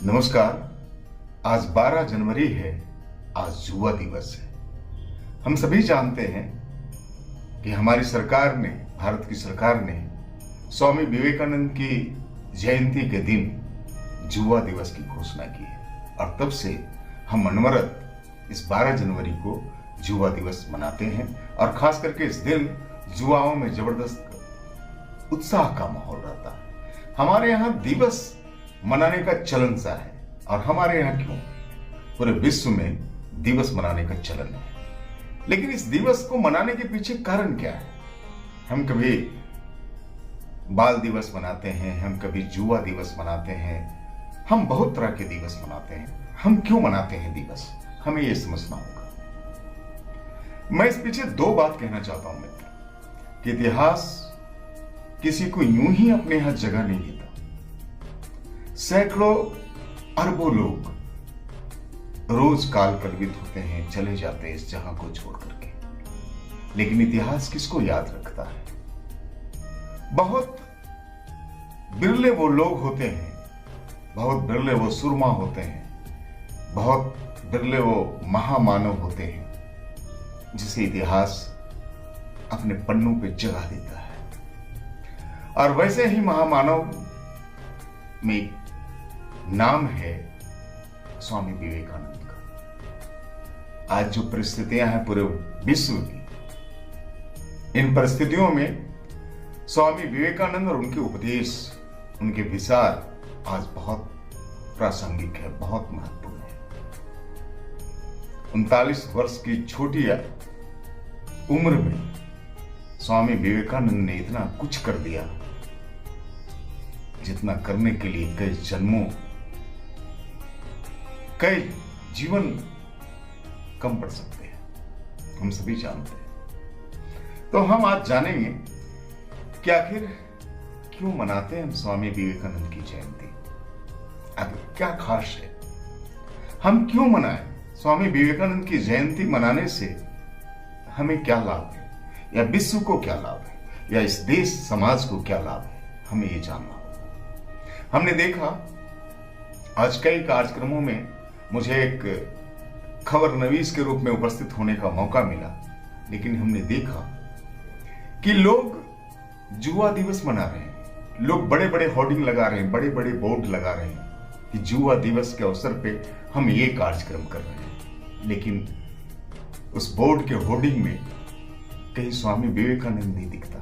नमस्कार। आज 12 जनवरी है। आज युवा दिवस है। हम सभी जानते हैं कि हमारी सरकार ने, भारत की सरकार ने स्वामी विवेकानंद की जयंती के दिन युवा दिवस की घोषणा की है और तब से हम अनवरत इस 12 जनवरी को युवा दिवस मनाते हैं और खास करके इस दिन युवाओं में जबरदस्त उत्साह का माहौल रहता है। हमारे यहाँ दिवस मनाने का चलन सा है और हमारे यहाँ क्यों, पूरे विश्व में दिवस मनाने का चलन है। लेकिन इस दिवस को मनाने के पीछे कारण क्या है? हम कभी बाल दिवस मनाते हैं, हम कभी युवा दिवस मनाते हैं, हम बहुत तरह के दिवस मनाते हैं। हम क्यों मनाते हैं दिवस, हमें यह समझना होगा। मैं इस पीछे दो बात कहना चाहता हूं मित्र, कि इतिहास किसी को यूं ही अपने यहां जगह नहीं देता। सैकड़ों अरबों लोग रोज काल कलवित होते हैं, चले जाते हैं इस जहां को छोड़ करके, लेकिन इतिहास किसको याद रखता है? बहुत बिरले वो लोग होते हैं, बहुत बिरले वो सुरमा होते हैं, बहुत बिरले वो महामानव होते हैं जिसे इतिहास अपने पन्नों पे जगह देता है। और वैसे ही महामानव में नाम है स्वामी विवेकानंद का। आज जो परिस्थितियां हैं पूरे विश्व की, इन परिस्थितियों में स्वामी विवेकानंद और उनके उपदेश, उनके विचार आज बहुत प्रासंगिक है, बहुत महत्वपूर्ण है। 39 वर्ष की छोटी उम्र में स्वामी विवेकानंद ने इतना कुछ कर दिया जितना करने के लिए कई जन्मों, कई जीवन कम पड़ सकते हैं, हम सभी जानते हैं। तो हम आज जानेंगे कि आखिर क्यों मनाते हैं हम स्वामी विवेकानंद की जयंती, आखिर क्या खास है, हम क्यों मनाएं? स्वामी विवेकानंद की जयंती मनाने से हमें क्या लाभ है, या विश्व को क्या लाभ है, या इस देश समाज को क्या लाभ है, हमें यह जानना होगा। हमने देखा आज कई कार्यक्रमों में मुझे एक खबर नवीस के रूप में उपस्थित होने का मौका मिला, लेकिन हमने देखा कि लोग युवा दिवस मना रहे हैं, लोग बड़े बड़े होर्डिंग लगा रहे हैं, बड़े बड़े बोर्ड लगा रहे हैं कि युवा दिवस के अवसर पे हम ये कार्यक्रम कर रहे हैं, लेकिन उस बोर्ड के होर्डिंग में कहीं स्वामी विवेकानंद नहीं दिखता।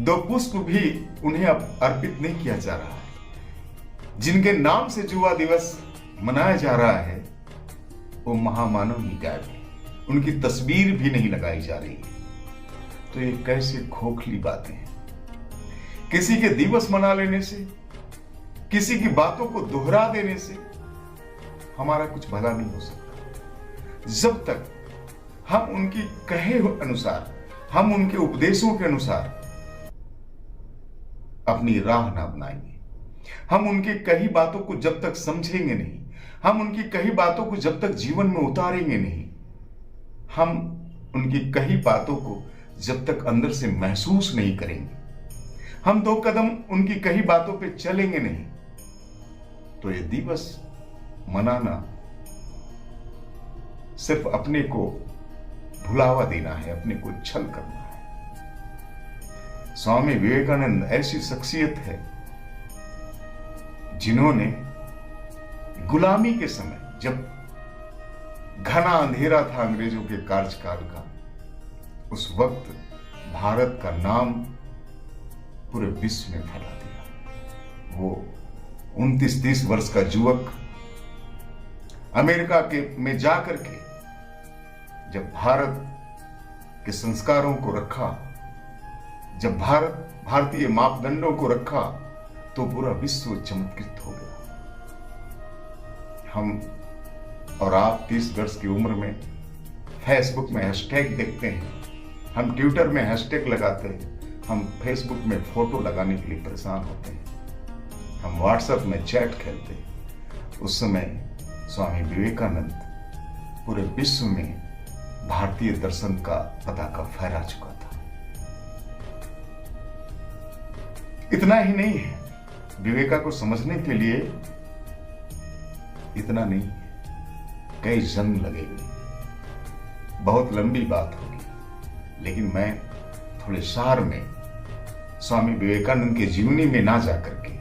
2 पुष्प भी उन्हें अर्पित नहीं किया जा रहा है। जिनके नाम से युवा दिवस मनाया जा रहा है वो महामानव ही गायब है, उनकी तस्वीर भी नहीं लगाई जा रही है। तो ये कैसे खोखली बातें हैं। किसी के दिवस मना लेने से, किसी की बातों को दोहरा देने से हमारा कुछ भला नहीं हो सकता। जब तक हम उनकी कहे अनुसार, हम उनके उपदेशों के अनुसार अपनी राह ना अपनाएंगे, हम उनकी कही बातों को जब तक समझेंगे नहीं, हम उनकी कही बातों को जब तक जीवन में उतारेंगे नहीं, हम उनकी कही बातों को जब तक अंदर से महसूस नहीं करेंगे, हम 2 कदम उनकी कही बातों पे चलेंगे नहीं, तो ये दिवस मनाना सिर्फ अपने को भुलावा देना है, अपने को छल करना है। स्वामी विवेकानंद ऐसी शख्सियत है जिन्होंने गुलामी के समय, जब घना अंधेरा था अंग्रेजों के कार्यकाल का, उस वक्त भारत का नाम पूरे विश्व में फैला दिया। वो 29-30 वर्ष का युवक अमेरिका में जाकर के जब भारत के संस्कारों को रखा, जब भारतीय मापदंडों को रखा, तो पूरा विश्व चमत्कृत हो गया। हम और आप 30 वर्ष की उम्र में फेसबुक में हैशटैग देखते हैं, हम ट्विटर में हैशटैग लगाते हैं, हम फेसबुक में फोटो लगाने के लिए परेशान होते हैं, हम व्हाट्सएप में चैट खेलते हैं। उस समय स्वामी विवेकानंद पूरे विश्व में भारतीय दर्शन का पताका फहरा चुका था। इतना ही नहीं है, विवेका को समझने के लिए इतना नहीं, कई जन्म लगेंगे, बहुत लंबी बात होगी, लेकिन मैं थोड़े सार में स्वामी विवेकानंद के जीवनी में ना जाकर के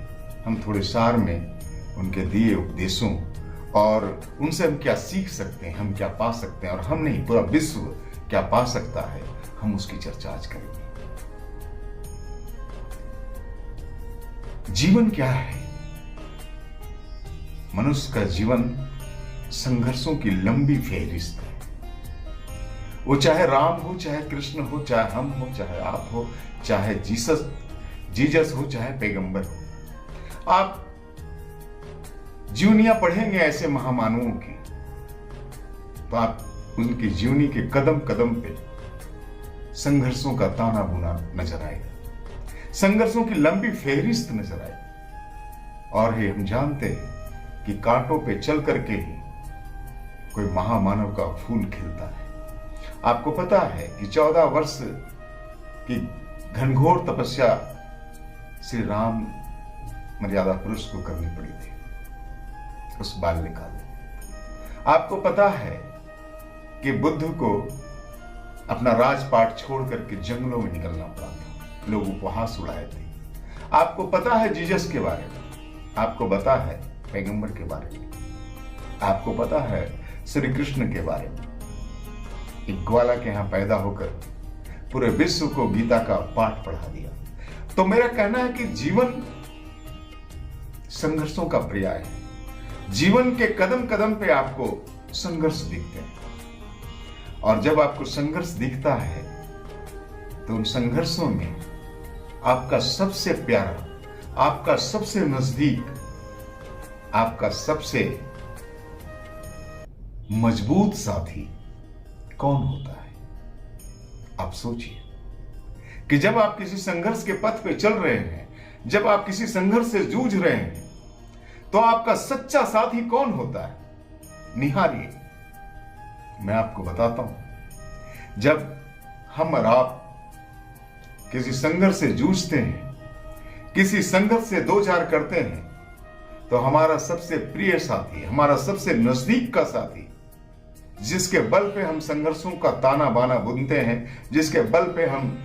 हम थोड़े सार में उनके दिए उपदेशों और उनसे हम क्या सीख सकते हैं, हम क्या पा सकते हैं, और हम नहीं पूरा विश्व क्या पा सकता है, हम उसकी चर्चा आज करेंगे। जीवन क्या है? मनुष्य का जीवन संघर्षों की लंबी फहरिस्त है। वो चाहे राम हो, चाहे कृष्ण हो, चाहे हम हो, चाहे आप हो, चाहे जीसस हो, चाहे पैगंबर हो। आप जीवनियां पढ़ेंगे ऐसे महामानवों की, तो आप उनकी जीवनी के कदम कदम पे संघर्षों का ताना बुना नजर आएगा, संघर्षों की लंबी फहरिस्त नजर आएगी। और ये हम जानते हैं कि कांटों पे चल करके ही कोई महामानव का फूल खिलता है। आपको पता है कि 14 वर्ष की घनघोर तपस्या श्री राम मर्यादा पुरुष को करनी पड़ी थी उस बाल्यकाल में। आपको पता है कि बुद्ध को अपना राजपाट छोड़ करके जंगलों में निकलना पड़ा था, लोग उपहास उड़ाए थे। आपको पता है जीसस के बारे में, आपको पता है पैगंबर के बारे में, आपको पता है श्री कृष्ण के बारे में। एक ग्वाला के यहां पैदा होकर पूरे विश्व को गीता का पाठ पढ़ा दिया। तो मेरा कहना है कि जीवन संघर्षों का पर्याय है। जीवन के कदम कदम पे आपको संघर्ष दिखते हैं, और जब आपको संघर्ष दिखता है तो उन संघर्षों में आपका सबसे प्यारा, आपका सबसे नजदीक, आपका सबसे मजबूत साथी कौन होता है? आप सोचिए कि जब आप किसी संघर्ष के पथ पे चल रहे हैं, जब आप किसी संघर्ष से जूझ रहे हैं, तो आपका सच्चा साथी कौन होता है? निहारिए, मैं आपको बताता हूं। जब हम और आप किसी संघर्ष से जूझते हैं, किसी संघर्ष से दो चार करते हैं, तो हमारा सबसे प्रिय साथी, हमारा सबसे नजदीक का साथी, जिसके बल पे हम संघर्षों का ताना बाना बुनते हैं, जिसके बल पे हम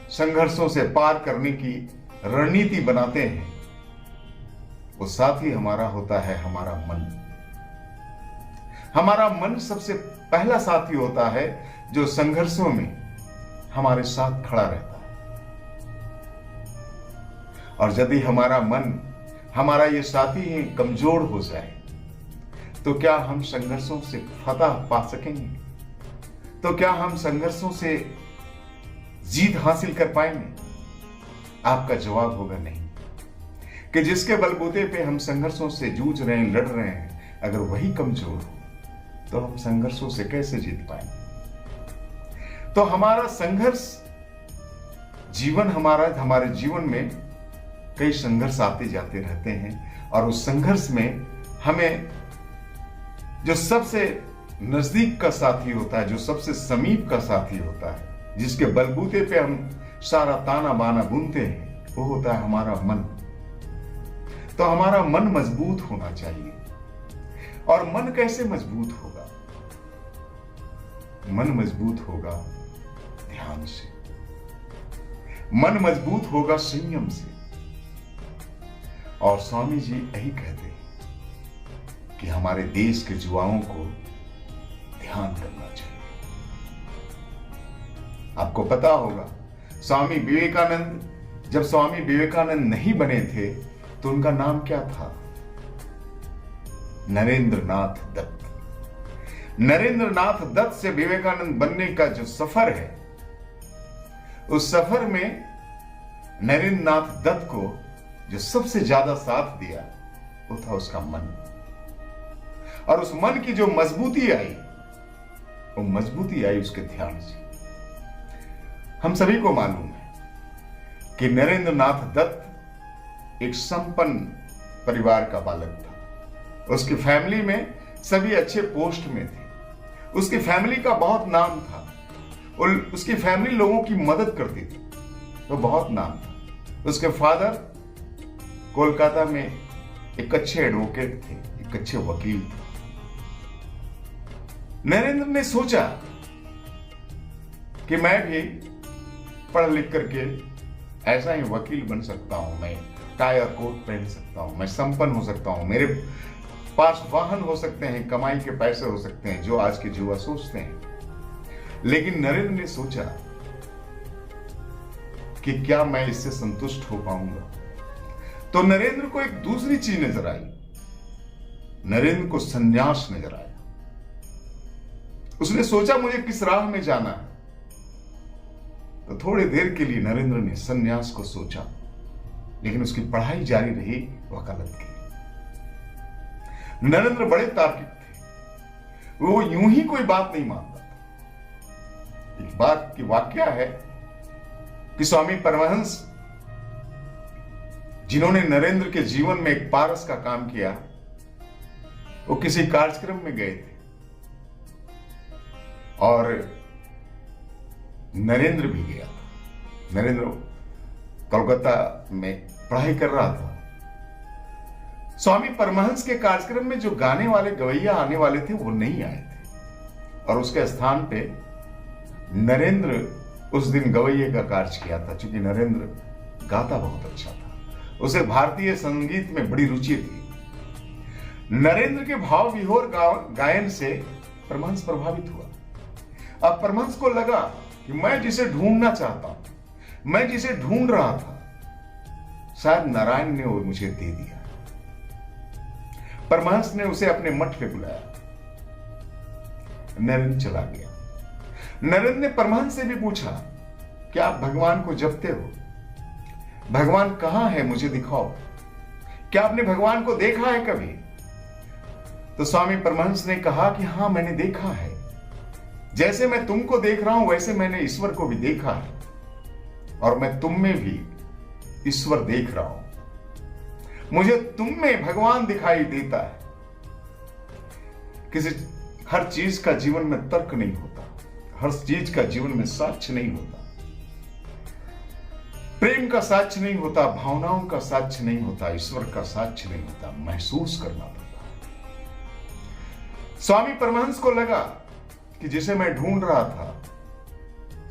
संघर्षों से पार करने की रणनीति बनाते हैं, वो साथी हमारा होता है हमारा मन। हमारा मन सबसे पहला साथी होता है जो संघर्षों में हमारे साथ खड़ा रहता है। और यदि हमारा मन, हमारा ये साथी ही कमजोर हो जाए, तो क्या हम संघर्षों से फतह पा सकेंगे? तो क्या हम संघर्षों से जीत हासिल कर पाएंगे? आपका जवाब होगा नहीं। कि जिसके बलबूते पे हम संघर्षों से जूझ रहे हैं, लड़ रहे हैं, अगर वही कमजोर हो, तो हम संघर्षों से कैसे जीत पाएंगे? तो हमारा संघर्ष जीवन, हमारे जीवन में कई संघर्ष आते जाते रहते हैं, और उस संघर्ष में हमें जो सबसे नजदीक का साथी होता है, जो सबसे समीप का साथी होता है, जिसके बलबूते पे हम सारा ताना बाना बुनते हैं, वो होता है हमारा मन। तो हमारा मन मजबूत होना चाहिए। और मन कैसे मजबूत होगा? मन मजबूत होगा ध्यान से, मन मजबूत होगा संयम से। और स्वामी जी यही कहते हैं कि हमारे देश के युवाओं को ध्यान करना चाहिए। आपको पता होगा स्वामी विवेकानंद, जब स्वामी विवेकानंद नहीं बने थे तो उनका नाम क्या था? नरेंद्र नाथ दत्त। नरेंद्र नाथ दत्त से विवेकानंद बनने का जो सफर है, उस सफर में नरेंद्र नाथ दत्त को जो सबसे ज्यादा साथ दिया वो था उसका मन। और उस मन की जो मजबूती आई, वो मजबूती आई उसके ध्यान से। हम सभी को मालूम है कि नरेंद्र नाथ दत्त एक संपन्न परिवार का बालक था। उसकी फैमिली में सभी अच्छे पोस्ट में थे। उसकी फैमिली का बहुत नाम था, और उसकी फैमिली लोगों की मदद करती थी, तो बहुत नाम था। उसके फादर कोलकाता में एक अच्छे एडवोकेट थे, एक अच्छे वकील थे। नरेंद्र ने सोचा कि मैं भी पढ़ लिख करके ऐसा ही वकील बन सकता हूं, मैं टाई और कोट पहन सकता हूं, मैं संपन्न हो सकता हूं, मेरे पास वाहन हो सकते हैं, कमाई के पैसे हो सकते हैं, जो आज के युवा सोचते हैं। लेकिन नरेंद्र ने सोचा कि क्या मैं इससे संतुष्ट हो पाऊंगा? तो नरेंद्र को एक दूसरी चीज नजर आई। नरेंद्र को संन्यास नजर आया। उसने सोचा मुझे किस राह में जाना है। तो थोड़ी देर के लिए नरेंद्र ने संन्यास को सोचा, लेकिन उसकी पढ़ाई जारी रही वकालत की। नरेंद्र बड़े तार्किक थे, वो यूं ही कोई बात नहीं मानता था। एक बात की वाकया है कि स्वामी परमहंस, जिन्होंने नरेंद्र के जीवन में एक पारस का काम किया, वो किसी कार्यक्रम में गए थे और नरेंद्र भी गया था। नरेंद्र कोलकाता में पढ़ाई कर रहा था। स्वामी परमहंस के कार्यक्रम में जो गाने वाले गवैया आने वाले थे वो नहीं आए थे और उसके स्थान पे नरेंद्र उस दिन गवैये का कार्य किया था। क्योंकि नरेंद्र गाता बहुत अच्छा था, उसे भारतीय संगीत में बड़ी रुचि थी। नरेंद्र के भाव विहोर गायन से परमहंस प्रभावित हुआ। अब परमहंस को लगा कि मैं जिसे ढूंढना चाहता हूं, मैं जिसे ढूंढ रहा था, शायद नारायण ने वो मुझे दे दिया। परमहंस ने उसे अपने मठ पे बुलाया। नरेंद्र चला गया। नरेंद्र ने परमहंस से भी पूछा, क्या आप भगवान को जपते हो? भगवान कहां है, मुझे दिखाओ। क्या आपने भगवान को देखा है कभी? तो स्वामी परमहंस ने कहा कि हां, मैंने देखा है। जैसे मैं तुमको देख रहा हूं वैसे मैंने ईश्वर को भी देखा है और मैं तुम में भी ईश्वर देख रहा हूं। मुझे तुम में भगवान दिखाई देता है। हर चीज का जीवन में तर्क नहीं होता, हर चीज का जीवन में साक्ष्य नहीं होता, प्रेम का साक्ष्य नहीं होता, भावनाओं का साक्ष्य नहीं होता, ईश्वर का साक्ष्य नहीं होता, महसूस करना पड़ता है। स्वामी परमहंस को लगा कि जिसे मैं ढूंढ रहा था,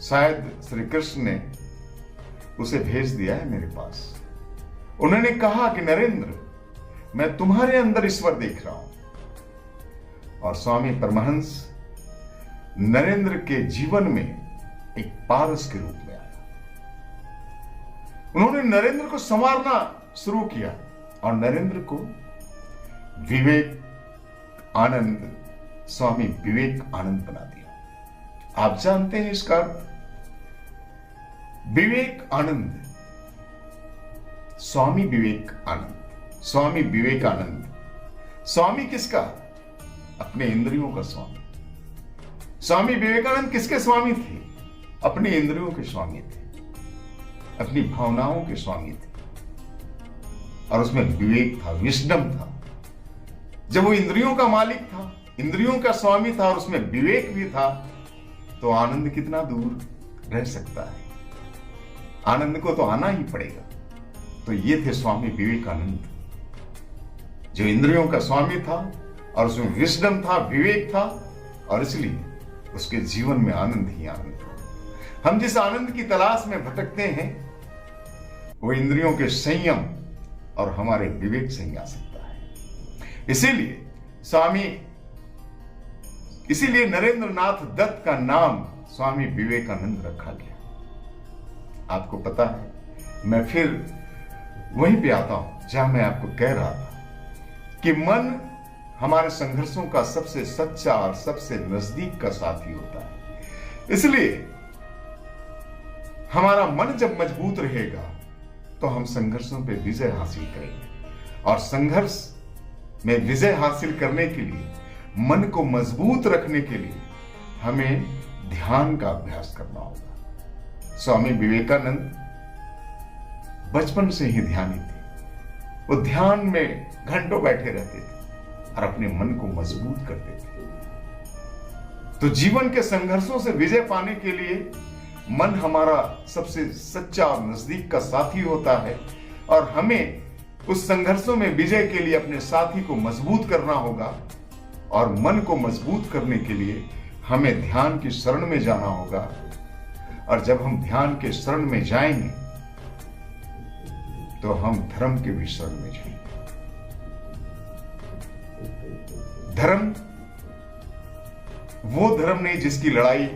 शायद श्री कृष्ण ने उसे भेज दिया है मेरे पास। उन्होंने कहा कि नरेंद्र, मैं तुम्हारे अंदर ईश्वर देख रहा हूं। और स्वामी परमहंस नरेंद्र के जीवन में एक पारस के रूप में आया। उन्होंने नरेंद्र को संवारना शुरू किया और नरेंद्र को विवेक आनंद, स्वामी विवेक आनंद बना दिया। आप जानते हैं इसका अर्थ? विवेक आनंद, स्वामी विवेक आनंद, स्वामी विवेकानंद। स्वामी किसका? अपने इंद्रियों का स्वामी। स्वामी विवेकानंद किसके स्वामी थे? अपनी इंद्रियों के स्वामी थे, अपनी भावनाओं के स्वामी थे। और उसमें विवेक था, विजडम था। जब वो इंद्रियों का मालिक था, इंद्रियों का स्वामी था और उसमें विवेक भी था, तो आनंद कितना दूर रह सकता है? आनंद को तो आना ही पड़ेगा। तो ये थे स्वामी विवेकानंद, जो इंद्रियों का स्वामी था और उसमें विजडम था, विवेक था, और इसलिए उसके जीवन में आनंद ही आनंद था। हम जिस आनंद की तलाश में भटकते हैं वो इंद्रियों के संयम और हमारे विवेक से ही आ सकता है। इसीलिए नरेंद्र नाथ दत्त का नाम स्वामी विवेकानंद रखा गया। आपको पता है, मैं फिर वहीं पे आता हूं जहां मैं आपको कह रहा था कि मन हमारे संघर्षों का सबसे सच्चा और सबसे नजदीक का साथी होता है। इसलिए हमारा मन जब मजबूत रहेगा तो हम संघर्षों पे विजय हासिल करेंगे। और संघर्ष में विजय हासिल करने के लिए, मन को मजबूत रखने के लिए हमें ध्यान का अभ्यास करना होगा। स्वामी विवेकानंद बचपन से ही ध्यानी थे। वो ध्यान में घंटों बैठे रहते थे और अपने मन को मजबूत करते थे। तो जीवन के संघर्षों से विजय पाने के लिए मन हमारा सबसे सच्चा और नजदीक का साथी होता है और हमें उस संघर्षों में विजय के लिए अपने साथी को मजबूत करना होगा, और मन को मजबूत करने के लिए हमें ध्यान की शरण में जाना होगा। और जब हम ध्यान के शरण में जाएंगे तो हम धर्म के भी शरण में जाएंगे। धर्म वो धर्म नहीं जिसकी लड़ाई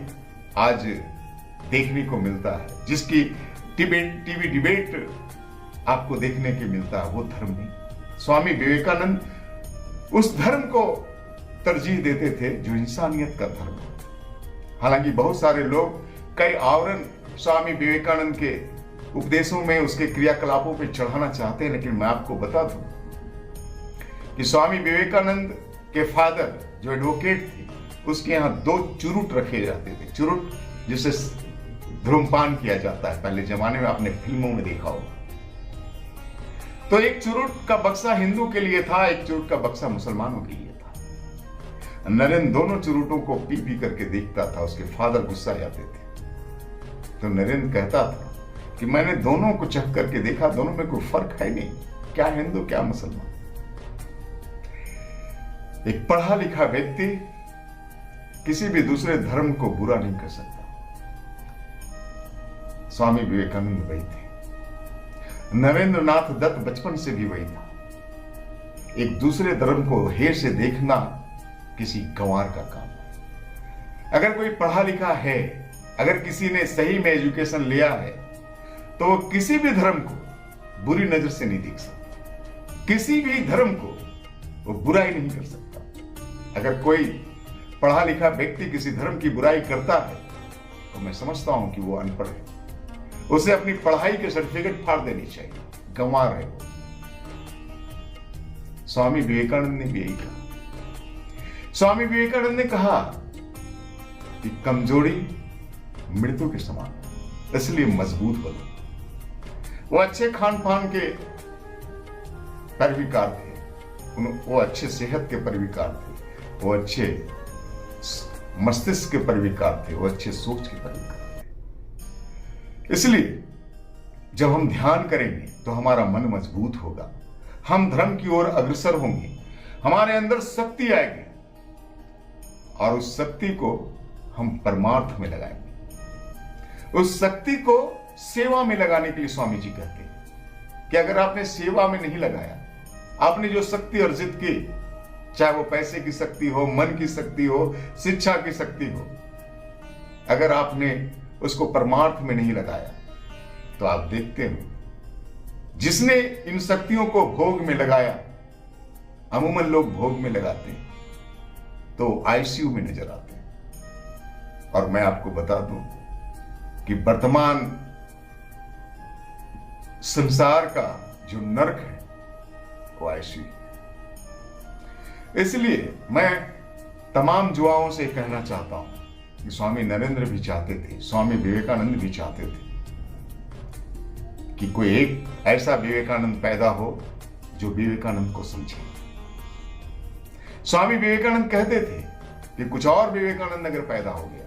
आज देखने को मिलता है, जिसकी टीवी डिबेट आपको देखने के मिलता है, वो धर्म नहीं। स्वामी विवेकानंद उस धर्म को तरजीह देते थे जो इंसानियत का धर्म है। हालांकि बहुत सारे लोग कई आवरण स्वामी विवेकानंद के उपदेशों में, उसके क्रियाकलापों पे चढ़ाना चाहते हैं, लेकिन मैं आपको बता दूं कि स्वामी विवेकानंद के फादर जो एडवोकेट थे, उसके यहां 2 चुरुट रखे जाते थे। चुरुट जिसे धूम्रपान किया जाता है, पहले जमाने में आपने फिल्मों में देखा होगा। तो एक चुरुट का बक्सा हिंदू के लिए था, एक चुरुट का बक्सा मुसलमानों के लिए था। नरेंद्र दोनों चुरुटों को पी पी करके देखता था, उसके फादर गुस्सा जाते थे। तो नरेंद्र कहता था कि मैंने दोनों को चख करके देखा, दोनों में कोई फर्क है नहीं, क्या हिंदू क्या मुसलमान। एक पढ़ा लिखा व्यक्ति किसी भी दूसरे धर्म को बुरा नहीं कर सकता। स्वामी विवेकानंद वही थे। नरेंद्र नाथ दत्त बचपन से भी वही था। एक दूसरे धर्म को हेय से देखना किसी गंवार का काम है। अगर कोई पढ़ा लिखा है, अगर किसी ने सही में एजुकेशन लिया है, तो वो किसी भी धर्म को बुरी नजर से नहीं देख सकता, किसी भी धर्म को वो बुराई नहीं कर सकता। अगर कोई पढ़ा लिखा व्यक्ति किसी धर्म की बुराई करता है तो मैं समझता हूं कि वो अनपढ़ है, उसे अपनी पढ़ाई के सर्टिफिकेट फाड़ देनी चाहिए, गंवार है वो। स्वामी विवेकानंद ने भी यही कहा। स्वामी विवेकानंद ने कहा कि कमजोरी मृत्यु के समान, इसलिए मजबूत बनो। वो अच्छे खान पान के परिविकार थे, वो अच्छे सेहत के परिविकार थे, वो अच्छे मस्तिष्क के परिविकार थे, वो अच्छे सोच के परिविकार थे। इसलिए जब हम ध्यान करेंगे तो हमारा मन मजबूत होगा, हम धर्म की ओर अग्रसर होंगे, हमारे अंदर शक्ति आएगी और उस शक्ति को हम परमार्थ में लगाएंगे। उस शक्ति को सेवा में लगाने के लिए स्वामी जी कहते हैं कि अगर आपने सेवा में नहीं लगाया, आपने जो शक्ति अर्जित की, चाहे वो पैसे की शक्ति हो, मन की शक्ति हो, शिक्षा की शक्ति हो, अगर आपने उसको परमार्थ में नहीं लगाया तो आप देखते हो जिसने इन शक्तियों को भोग में लगाया, अमूमन लोग भोग में लगाते हैं तो आईसीयू में नजर आते हैं। और मैं आपको बता दूं कि वर्तमान संसार का जो नरक है वो आईसीयू। इसलिए मैं तमाम युवाओं से कहना चाहता हूं कि स्वामी नरेंद्र भी चाहते थे, स्वामी विवेकानंद भी चाहते थे कि कोई एक ऐसा विवेकानंद पैदा हो जो विवेकानंद को समझे। स्वामी विवेकानंद कहते थे कि कुछ और विवेकानंद अगर पैदा हो गया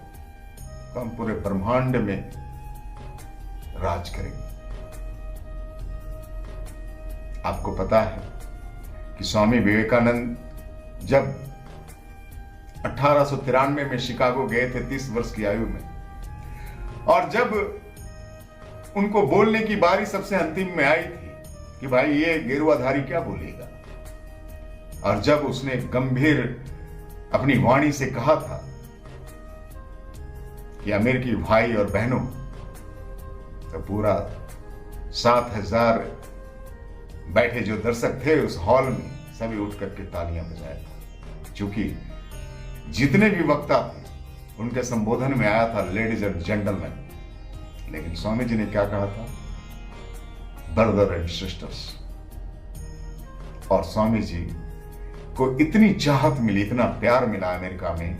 तो हम पूरे ब्रह्मांड में राज करेंगे। आपको पता है कि स्वामी विवेकानंद जब 1893 में शिकागो गए थे 30 वर्ष की आयु में, और जब उनको बोलने की बारी सबसे अंतिम में आई थी कि भाई ये गेरुआधारी क्या बोलेगा, और जब उसने गंभीर अपनी वाणी से कहा था कि अमेरिकी भाई और बहनों, तो पूरा 7000 बैठे जो दर्शक थे उस हॉल में सभी उठ करके तालियां बजाया था। क्योंकि जितने भी वक्ता थे उनके संबोधन में आया था लेडीज एंड जेंटलमैन, लेकिन स्वामी जी ने क्या कहा था, ब्रदर एंड सिस्टर्स। और स्वामी जी को इतनी चाहत मिली, इतना प्यार मिला अमेरिका में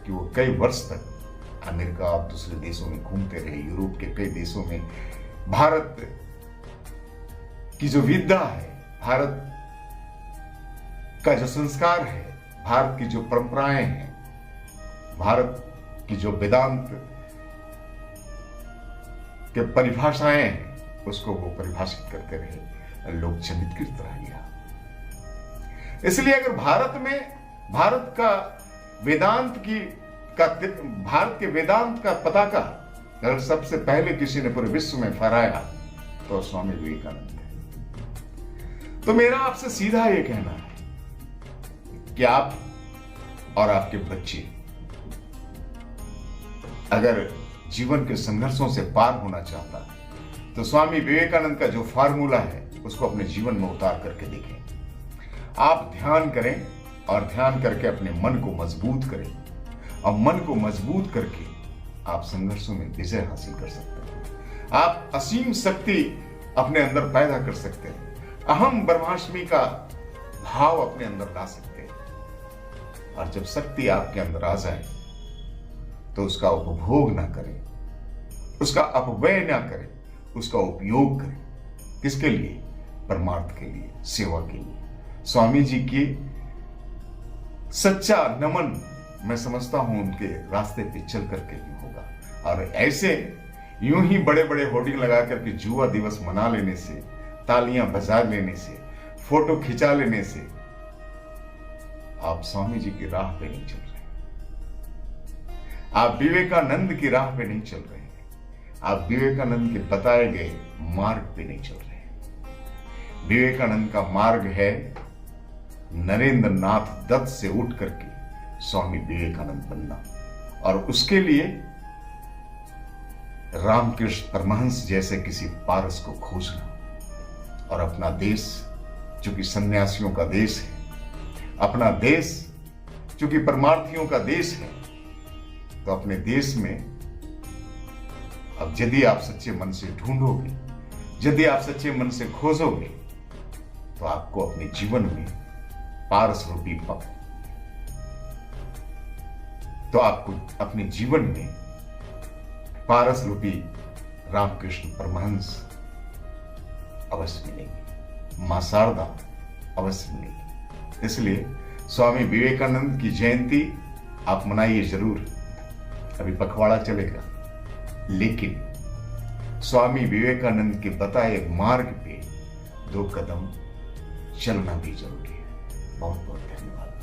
कि वो कई वर्ष तक अमेरिका और दूसरे देशों में घूमते रहे, यूरोप के कई देशों में। भारत की जो विद्या है, भारत का जो संस्कार है, भारत की जो परंपराएं हैं, भारत की जो वेदांत के परिभाषाएं हैं, उसको वो परिभाषित करते रहे। लोग चमत्कृत रह गया। इसलिए अगर भारत के वेदांत का पताका अगर सबसे पहले किसी ने पूरे विश्व में फहराया तो स्वामी विवेकानंद है। तो मेरा आपसे सीधा ये कहना है कि आप और आपके बच्चे अगर जीवन के संघर्षों से पार होना चाहता है तो स्वामी विवेकानंद का जो फार्मूला है उसको अपने जीवन में उतार करके देखें। आप ध्यान करें और ध्यान करके अपने मन को मजबूत करें और मन को मजबूत करके आप संघर्षों में विजय हासिल कर सकते हैं। आप असीम शक्ति अपने अंदर पैदा कर सकते हैं। अहम ब्रह्मास्मि का भाव अपने अंदर ला सकते हैं। और जब शक्ति आपके अंदर आ जाए तो उसका उपभोग ना करें, उसका अपव्यय ना करें, उसका उपयोग करें। किसके लिए? परमार्थ के लिए, सेवा के लिए। स्वामी जी की सच्चा नमन मैं समझता हूं उनके रास्ते पे चल करके ही होगा। और ऐसे यूं ही बड़े बड़े होर्डिंग लगा करके जुआ दिवस मना लेने से, तालियां बजा लेने से, फोटो खिंचा लेने से आप स्वामी जी की राह पे नहीं चल रहे, आप विवेकानंद की राह पे नहीं चल रहे हैं, आप विवेकानंद के बताए गए मार्ग पे नहीं चल रहे हैं। विवेकानंद का मार्ग है नरेंद्र नाथ दत्त से उठ करके स्वामी विवेकानंद बनना और उसके लिए रामकृष्ण परमहंस जैसे किसी पारस को खोजना और अपना देश जो कि सन्यासियों का देश है, अपना देश जो कि परमार्थियों का देश है, तो अपने देश में अब यदि आप सच्चे मन से ढूंढोगे, यदि आप सच्चे मन से खोजोगे तो आपको अपने जीवन में पारस रूपी तो आपको अपने जीवन में पारस रूपी रामकृष्ण परमहंस अवश्य मिलेंगे, मां शारदा अवश्य मिलेगी। इसलिए स्वामी विवेकानंद की जयंती आप मनाइए जरूर। अभी पखवाड़ा चलेगा, लेकिन स्वामी विवेकानंद के बताए मार्ग पे 2 कदम चलना भी जरूरी है। बहुत बहुत धन्यवाद।